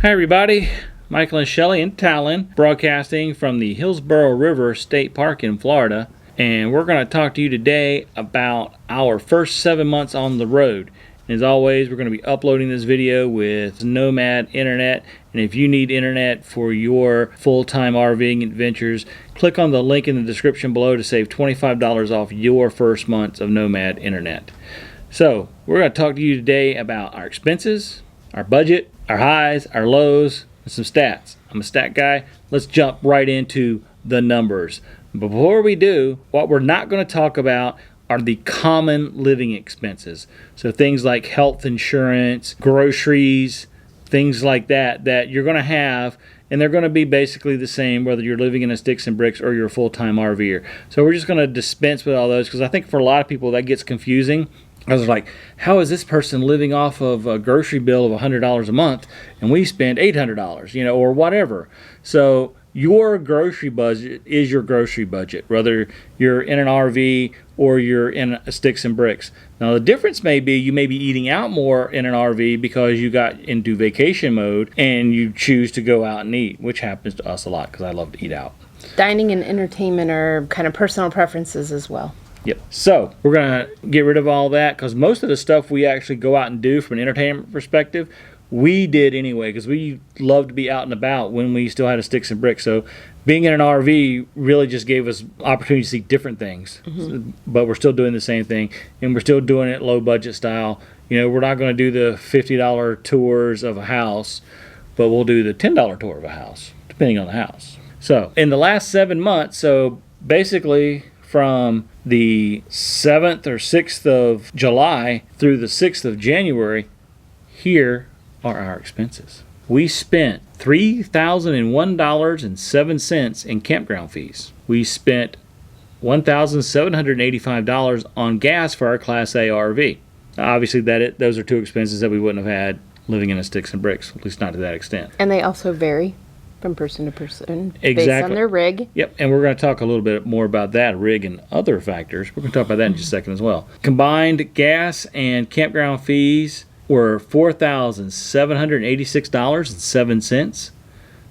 Hi everybody, Michael and Shelley in Talon, broadcasting from the Hillsborough River State Park in Florida. And we're going to talk to you today about our first 7 months on the road. And as always, we're going to be uploading this video with Nomad Internet. And if you need internet for your full-time RVing adventures, click on the link in the description below to save $25 off your first months of Nomad Internet. So we're going to talk to you today about our expenses, our budget, our highs, our lows, and some stats. I'm a stat guy. Let's jump right into the numbers. Before we do, what we're not going to talk about are the common living expenses. So things like health insurance, groceries, things like that you're going to have, and they're going to be basically the same whether you're living in a sticks and bricks or you're a full-time RVer. So we're just going to dispense with all those because I think for a lot of people that gets confusing. I was like, how is this person living off of a grocery bill of $100 a month and we spend $800, or whatever. So your grocery budget is your grocery budget, whether you're in an RV or you're in a sticks and bricks. Now the difference may be you may be eating out more in an RV because you got into vacation mode and you choose to go out and eat, which happens to us a lot because I love to eat out. Dining and entertainment are kind of personal preferences as well. Yep. So we're going to get rid of all that because most of the stuff we actually go out and do from an entertainment perspective, we did anyway because we loved to be out and about when we still had a sticks and bricks. So being in an RV really just gave us opportunity to see different things. Mm-hmm. But we're still doing the same thing, and we're still doing it low budget style. We're not going to do the $50 tours of a house, but we'll do the $10 tour of a house, depending on the house. So in the last 7 months, so basically from the 7th or 6th of July through the 6th of January, here are our expenses. We spent $3,001.07 in campground fees. We spent $1,785 on gas for our Class A RV. Obviously, those are two expenses that we wouldn't have had living in a sticks and bricks, at least not to that extent. And they also vary from person to person, exactly, based on their rig. Yep, and we're going to talk a little bit more about that, rig and other factors. We're going to talk about that in just a second as well. Combined gas and campground fees were $4,786.07.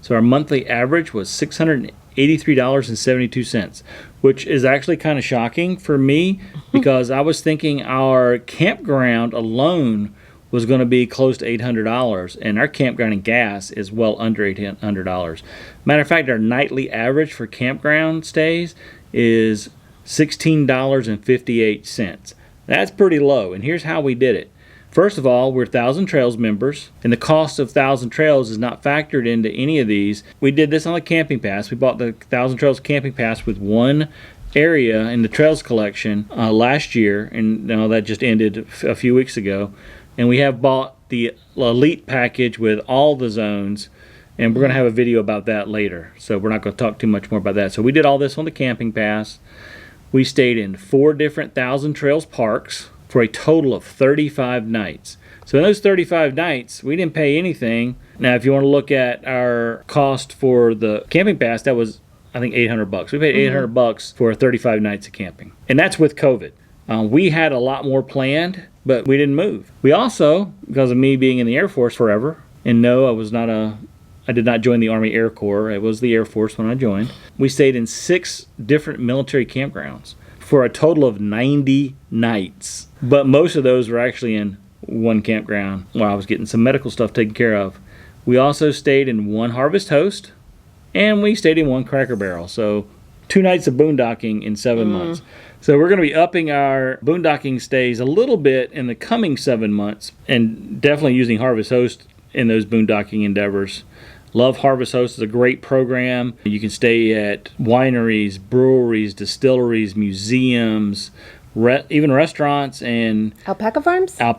So our monthly average was $683.72, which is actually kind of shocking for me because I was thinking our campground alone was going to be close to $800, and our campground and gas is well under $800. Matter of fact, our nightly average for campground stays is $16.58. That's pretty low, and here's how we did it. First of all, we're Thousand Trails members, and the cost of Thousand Trails is not factored into any of these. We did this on the camping pass. We bought the Thousand Trails camping pass with one area in the Trails collection last year, and that just ended a few weeks ago. And we have bought the Elite package with all the zones, and we're going to have a video about that later. So we're not going to talk too much more about that. So we did all this on the camping pass. We stayed in 4 different Thousand Trails parks for a total of 35 nights. So in those 35 nights, we didn't pay anything. Now, if you want to look at our cost for the camping pass, that was, I think, $800. We paid $800 for 35 nights of camping. And that's with COVID. We had a lot more planned, but we didn't move. We also, because of me being in the Air Force forever, and no, I did not join the Army Air Corps. It was the Air Force when I joined. We stayed in 6 different military campgrounds for a total of 90 nights. But most of those were actually in one campground while I was getting some medical stuff taken care of. We also stayed in 1 Harvest Host, and we stayed in 1 Cracker Barrel. So 2 nights of boondocking in 7 months. So we're going to be upping our boondocking stays a little bit in the coming 7 months, and definitely using Harvest Host in those boondocking endeavors. Love Harvest Host. It's a great program. You can stay at wineries, breweries, distilleries, museums, even restaurants, and Alpaca farms, and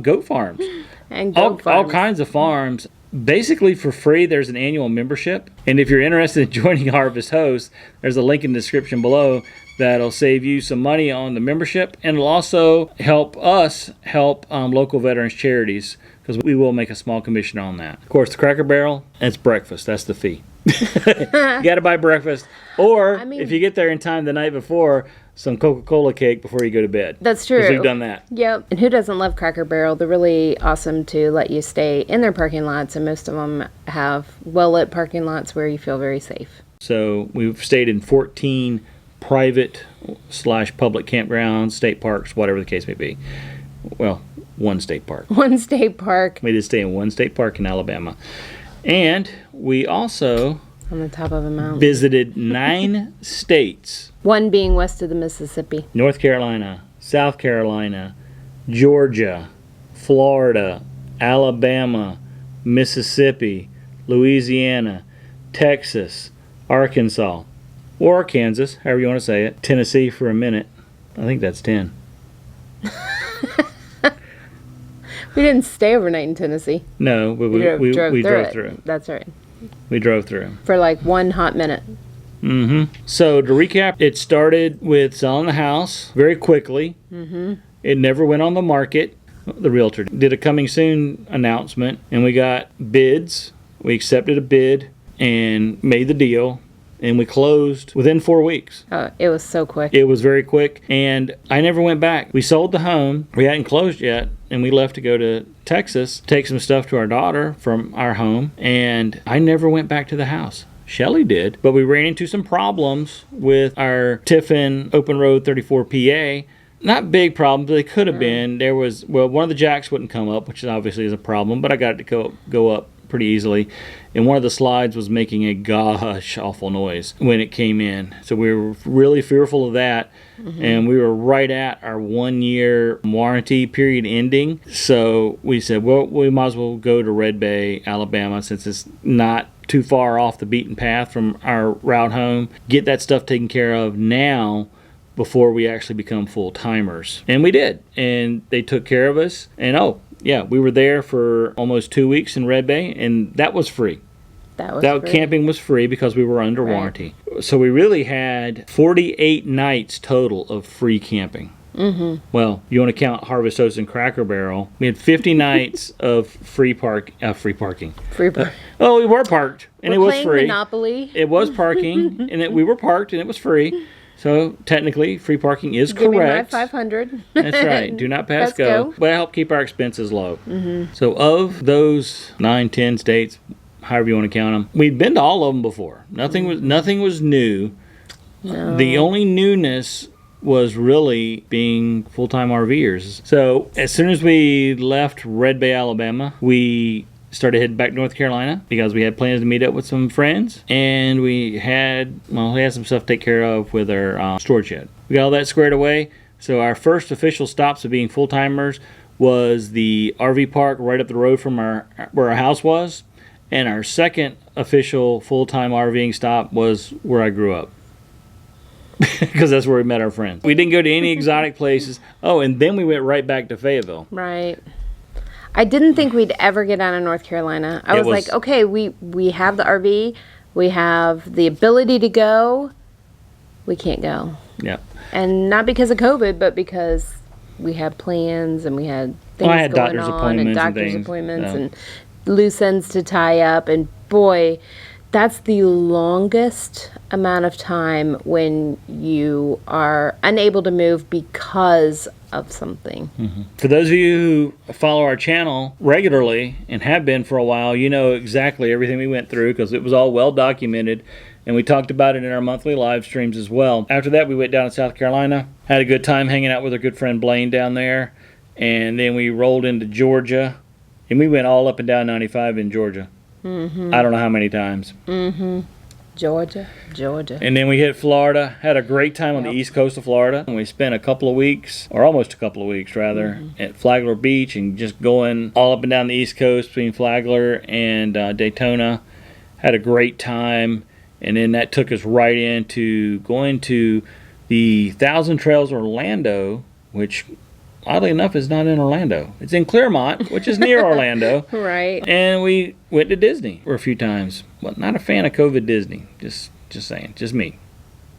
goat farms, and all kinds of farms. Basically for free. There's an annual membership, and if you're interested in joining Harvest Host, there's a link in the description below that'll save you some money on the membership, and it'll also help us help local veterans charities because we will make a small commission on that. Of course, the Cracker Barrel, that's breakfast. That's the fee. You got to buy breakfast. Or, I mean- if you get there in time the night before, some Coca-Cola cake before you go to bed. That's true. 'Cause we've done that. Yep. And who doesn't love Cracker Barrel? They're really awesome to let you stay in their parking lots, and most of them have well-lit parking lots where you feel very safe. So we've stayed in 14 private/public campgrounds, state parks, whatever the case may be. Well, one state park. One state park We did stay in one state park in Alabama. And we also on the top of a mountain. visited 9 states. One being west of the Mississippi. North Carolina, South Carolina, Georgia, Florida, Alabama, Mississippi, Louisiana, Texas, Arkansas, or Kansas, however you want to say it, Tennessee for a minute. I think that's 10. We didn't stay overnight in Tennessee. No, but we drove through. That's right. We drove through. For like one hot minute. So to recap, it started with selling the house very quickly. It never went on the market. The realtor did a coming soon announcement, and we got bids. We accepted a bid and made the deal, and we closed within 4 weeks. Oh, it was so quick. It was very quick, and I never went back. We sold the home. We hadn't closed yet, and we left to go to Texas, take some stuff to our daughter from our home, and I never went back to the house. Shelley did, but we ran into some problems with our Tiffin Open Road 34 PA. Not big problems, but they could have been. There was, one of the jacks wouldn't come up, which obviously is a problem, but I got it to go up pretty easily. And one of the slides was making a gosh awful noise when it came in. So we were really fearful of that. And we were right at our 1-year warranty period ending. So we said, well, we might as well go to Red Bay, Alabama, since it's not too far off the beaten path from our route home. Get that stuff taken care of now before we actually become full-timers. And we did. And they took care of us. And we were there for almost 2 weeks in Red Bay, and that was free. That free. Camping was free because we were under warranty. So we really had 48 nights total of free camping. Well, you want to count Harvest Toast and Cracker Barrel. We had 50 nights of free parking. Free park. We were parked, and it was playing free. Monopoly. It was parking, and we were parked, and it was free. So technically, free parking is Give correct. me my 500. That's right. Do not pass Pass go. go. But help keep our expenses low. So of those 9, 10 states, however you want to count them, we'd been to all of them before. Nothing was new. No. The only newness was really being full-time RVers. So as soon as we left Red Bay, Alabama, we started heading back to North Carolina because we had plans to meet up with some friends, and we had some stuff to take care of with our storage shed. We got all that squared away. So our first official stops of being full-timers was the RV park right up the road from where our house was, and our second official full-time RVing stop was where I grew up. Because that's where we met our friends. We didn't go to any exotic places. Oh, and then we went right back to Fayetteville. Right. I didn't think we'd ever get out of North Carolina. I was like, okay, we have the RV. We have the ability to go. We can't go. Yeah. And not because of COVID, but because we had plans and we had things I had going doctor's on appointments and doctor's and things, appointments so. and loose ends to tie up. And boy, that's the longest amount of time when you are unable to move because of something. For those of you who follow our channel regularly and have been for a while, you know exactly everything we went through because it was all well documented, and we talked about it in our monthly live streams as well. After that, we went down to South Carolina, had a good time hanging out with our good friend Blaine down there, and then we rolled into Georgia, and we went all up and down 95 in Georgia. I don't know how many times. Georgia. And then we hit Florida, had a great time on the east coast of Florida. And we spent a couple of weeks, or almost a couple of weeks rather, at Flagler Beach and just going all up and down the east coast between Flagler and Daytona. Had a great time. And then that took us right into going to the Thousand Trails Orlando, which oddly enough is not in Orlando. It's in Clermont, which is near Orlando. Right. And we went to Disney for a few times. Well, not a fan of COVID Disney. Just saying. Just me.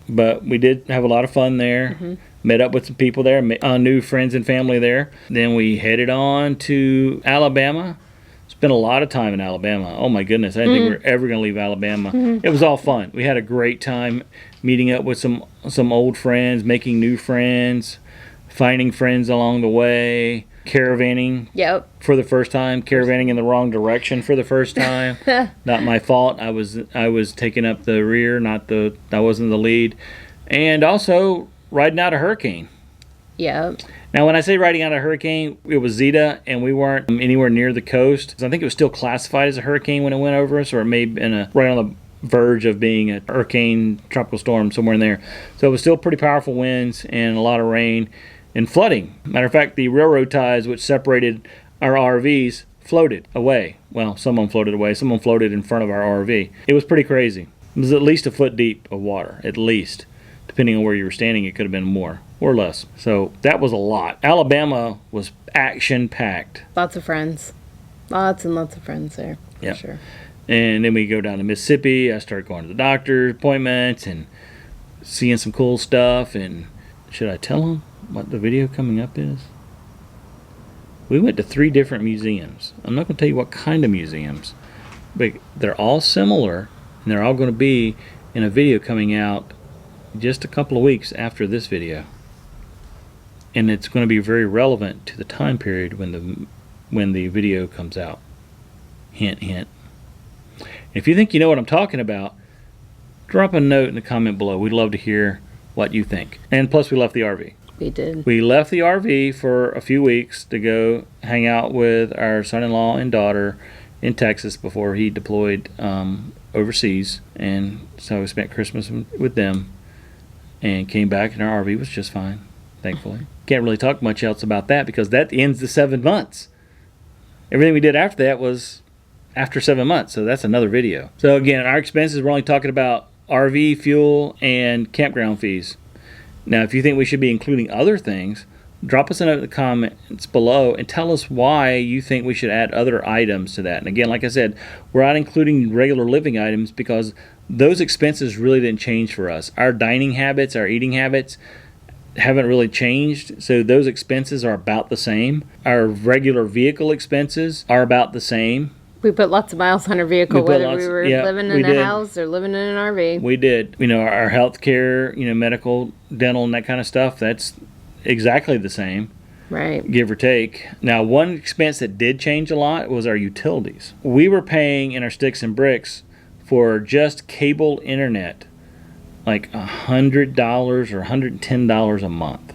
But we did have a lot of fun there. Met up with some people there. New friends and family there. Then we headed on to Alabama. Spent a lot of time in Alabama. Oh my goodness, I didn't think we were ever going to leave Alabama. It was all fun. We had a great time meeting up with some old friends, making new friends, finding friends along the way, caravanning for the first time, caravanning in the wrong direction for the first time. Not my fault. I was taking up the rear, I wasn't the lead. And also riding out a hurricane. Yep. Now, when I say riding out a hurricane, it was Zeta, and we weren't anywhere near the coast. I think it was still classified as a hurricane when it went over us, or it may have been right on the verge of being a hurricane, tropical storm, somewhere in there. So it was still pretty powerful winds and a lot of rain and flooding. Matter of fact, the railroad ties which separated our RVs floated away. Well, some of them floated away. Some of them floated in front of our RV. It was pretty crazy. It was at least a foot deep of water, at least. Depending on where you were standing, it could have been more or less. So that was a lot. Alabama was action-packed. Lots of friends. Lots and lots of friends there, for sure. And then we go down to Mississippi. I started going to the doctor's appointments and seeing some cool stuff. And should I tell them what the video coming up is? We went to 3 different museums. I'm not going to tell you what kind of museums, but they're all similar, and they're all going to be in a video coming out just a couple of weeks after this video. And it's going to be very relevant to the time period when the video comes out. Hint, hint. If you think you know what I'm talking about, drop a note in the comment below. We'd love to hear what you think. And plus, we left the RV. We did. We left the RV for a few weeks to go hang out with our son-in-law and daughter in Texas before he deployed overseas. And so we spent Christmas with them and came back, and our RV was just fine, thankfully. Can't really talk much else about that because that ends the 7 months. Everything we did after that was after 7 months, so that's another video. So again, our expenses, we're only talking about RV, fuel, and campground fees. Now, if you think we should be including other things, drop us a note in the comments below and tell us why you think we should add other items to that. And again, like I said, we're not including regular living items because those expenses really didn't change for us. Our dining habits, our eating habits haven't really changed, so those expenses are about the same. Our regular vehicle expenses are about the same. We put lots of miles on our vehicle, whether we were living in a house or living in an RV. We did. Our health care, medical, dental, and that kind of stuff, that's exactly the same. Right. Give or take. Now, one expense that did change a lot was our utilities. We were paying in our sticks and bricks for just cable internet like $100 or $110 a month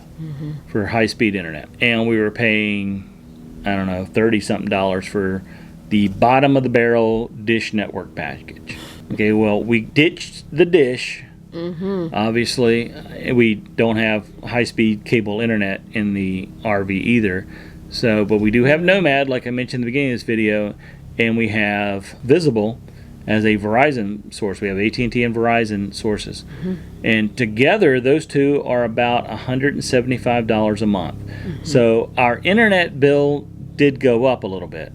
for high-speed internet. And we were paying, I don't know, $30-something for the bottom-of-the-barrel Dish Network package. Okay, well, we ditched the Dish. Obviously, we don't have high-speed cable internet in the RV either. So, but we do have Nomad, like I mentioned in the beginning of this video, and we have Visible as a Verizon source. We have AT&T and Verizon sources. And together, those two are about $175 a month. So our internet bill did go up a little bit.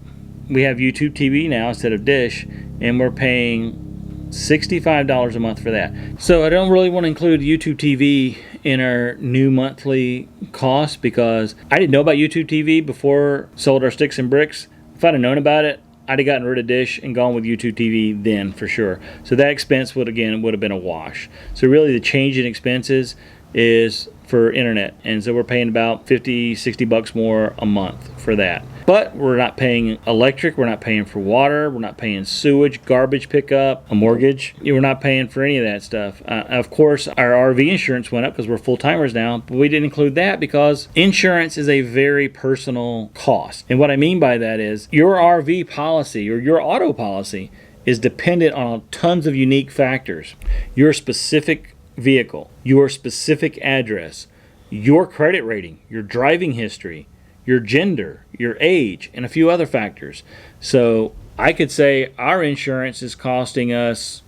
We have YouTube TV now instead of Dish, and we're paying $65 a month for that. So I don't really want to include YouTube TV in our new monthly cost because I didn't know about YouTube TV before sold our sticks and bricks. If I'd have known about it, I'd have gotten rid of Dish and gone with YouTube TV then for sure. So that expense would have been a wash. So really the change in expenses is for internet. And so we're paying about $50-$60 more a month for that. But we're not paying electric, we're not paying for water, we're not paying sewage, garbage pickup, a mortgage. We're not paying for any of that stuff. Of course, our RV insurance went up because we're full-timers now, but we didn't include that because insurance is a very personal cost. And what I mean by that is your RV policy or your auto policy is dependent on tons of unique factors. Your specific vehicle, your specific address, your credit rating, your driving history, your gender, your age, and a few other factors. So I could say our insurance is costing us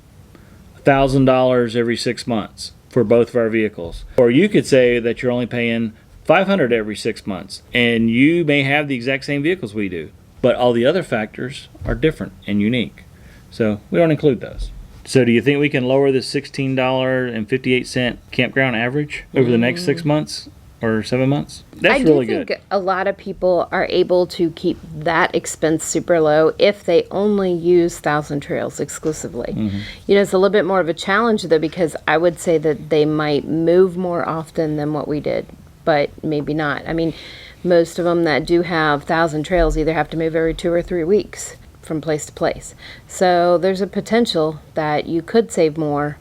$1,000 every 6 months for both of our vehicles. Or you could say that you're only paying $500 every 6 months, and you may have the exact same vehicles we do, but all the other factors are different and unique. So we don't include those. So do you think we can lower the $16.58 campground average over the next 6 months? or 7 months. That's I really do think good. a lot of people are able to keep that expense super low if they only use Thousand Trails exclusively. It's a little bit more of a challenge though, because I would say that they might move more often than what we did, but maybe not. I mean, most of them that do have Thousand Trails either have to move every 2 or 3 weeks from place to place. So there's a potential that you could save more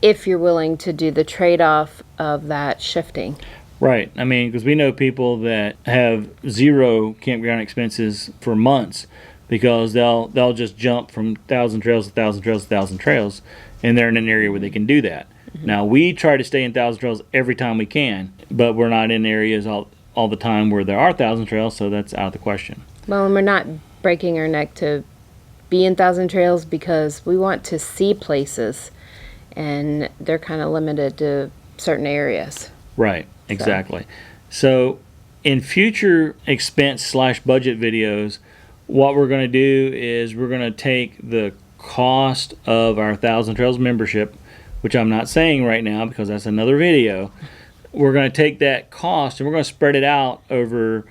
if you're willing to do the trade-off of that shifting. Right. I mean, because we know people that have zero campground expenses for months because they'll just jump from Thousand Trails to Thousand Trails to Thousand Trails, and they're in an area where they can do that. Now, we try to stay in Thousand Trails every time we can, but we're not in areas all the time where there are Thousand Trails, so that's out of the question. Well, and we're not breaking our neck to be in Thousand Trails because we want to see places, and they're kind of limited to certain areas. Right, exactly. So in future expense/budget videos, what we're going to do is we're going to take the cost of our Thousand Trails membership, which I'm not saying right now because that's another video. We're going to take that cost and we're going to spread it out over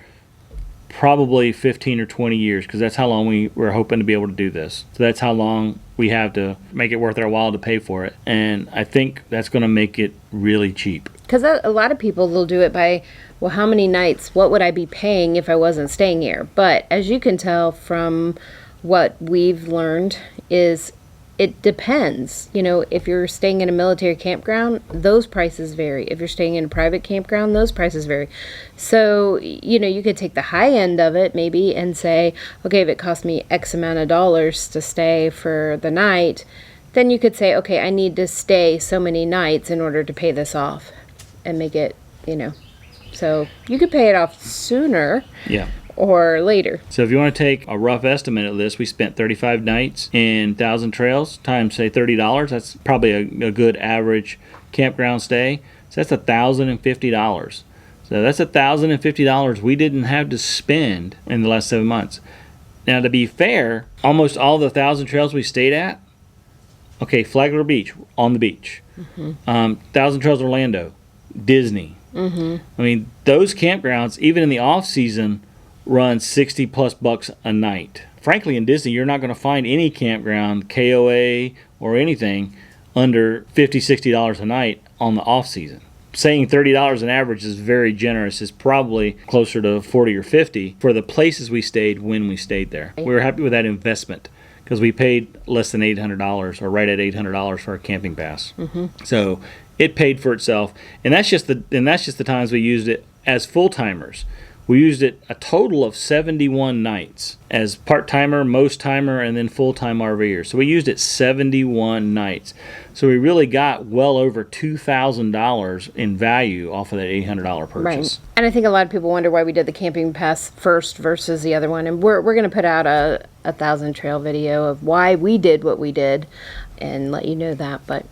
probably 15 or 20 years, because that's how long we're hoping to be able to do this. So that's how long we have to make it worth our while to pay for it. And I think that's going to make it really cheap. Because a lot of people will do it by, well, how many nights, what would I be paying if I wasn't staying here? But as you can tell from what we've learned is it depends. If you're staying in a military campground, those prices vary. If you're staying in a private campground, those prices vary. So, you could take the high end of it maybe and say, okay, if it cost me X amount of dollars to stay for the night, then you could say, okay, I need to stay so many nights in order to pay this off and make it, so you could pay it off sooner. Yeah. Or later. So if you want to take a rough estimate of this, we spent 35 nights in Thousand Trails times, say, $30. That's probably a good average campground stay. So that's $1,050. So that's $1,050 we didn't have to spend in the last 7 months. Now, to be fair, almost all the Thousand Trails we stayed at, okay, Flagler Beach, on the beach. Thousand Trails Orlando, Disney. I mean, those campgrounds, even in the off-season, run $60+ a night. Frankly, in Disney, you're not going to find any campground, KOA, or anything under $50, $60 a night on the off-season. Saying $30 an average is very generous. It's probably closer to $40 or $50 for the places we stayed when we stayed there. We were happy with that investment because we paid less than $800 or right at $800 for our camping pass. So it paid for itself, and that's just the times we used it as full-timers. We used it a total of 71 nights as part-timer, most-timer, and then full-time RVers. So we used it 71 nights. So we really got well over $2,000 in value off of that $800 purchase. Right. And I think a lot of people wonder why we did the camping pass first versus the other one. And we're going to put out a Thousand Trail video of why we did what we did and let you know that. But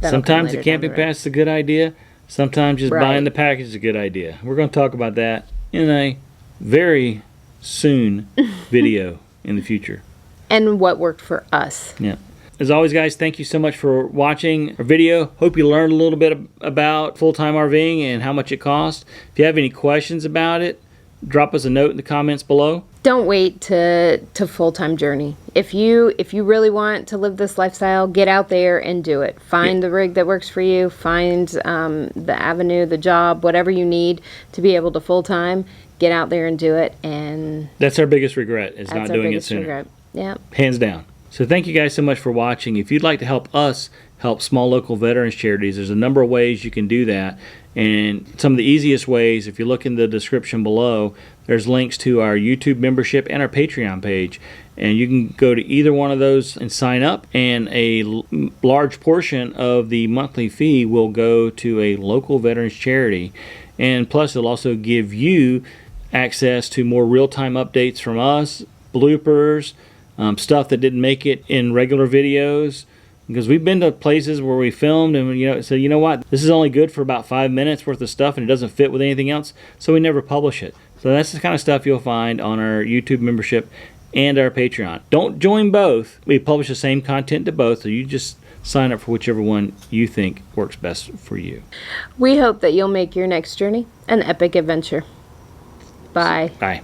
sometimes the camping pass is a good idea. Sometimes just Right. buying the package is a good idea. We're going to talk about that in a very soon video in the future. And what worked for us. Yeah. As always, guys, thank you so much for watching our video. Hope you learned a little bit about full-time RVing and how much it costs. If you have any questions about it, drop us a note in the comments below. Don't wait to full-time journey. If you really want to live this lifestyle, get out there and do it. Find the rig that works for you. Find the avenue, the job, whatever you need to be able to full-time. Get out there and do it. And that's our biggest regret, is not doing it sooner. Regret. Yeah. Hands down. So thank you guys so much for watching. If you'd like to help us help small local veterans charities, there's a number of ways you can do that. And some of the easiest ways, if you look in the description below, there's links to our YouTube membership and our Patreon page. And you can go to either one of those and sign up. And a large portion of the monthly fee will go to a local veterans charity. And plus, it'll also give you access to more real-time updates from us, bloopers, stuff that didn't make it in regular videos. Because we've been to places where we filmed and said, you know what, this is only good for about 5 minutes worth of stuff and it doesn't fit with anything else, so we never publish it. So that's the kind of stuff you'll find on our YouTube membership and our Patreon. Don't join both. We publish the same content to both, so you just sign up for whichever one you think works best for you. We hope that you'll make your next journey an epic adventure. Bye. Bye.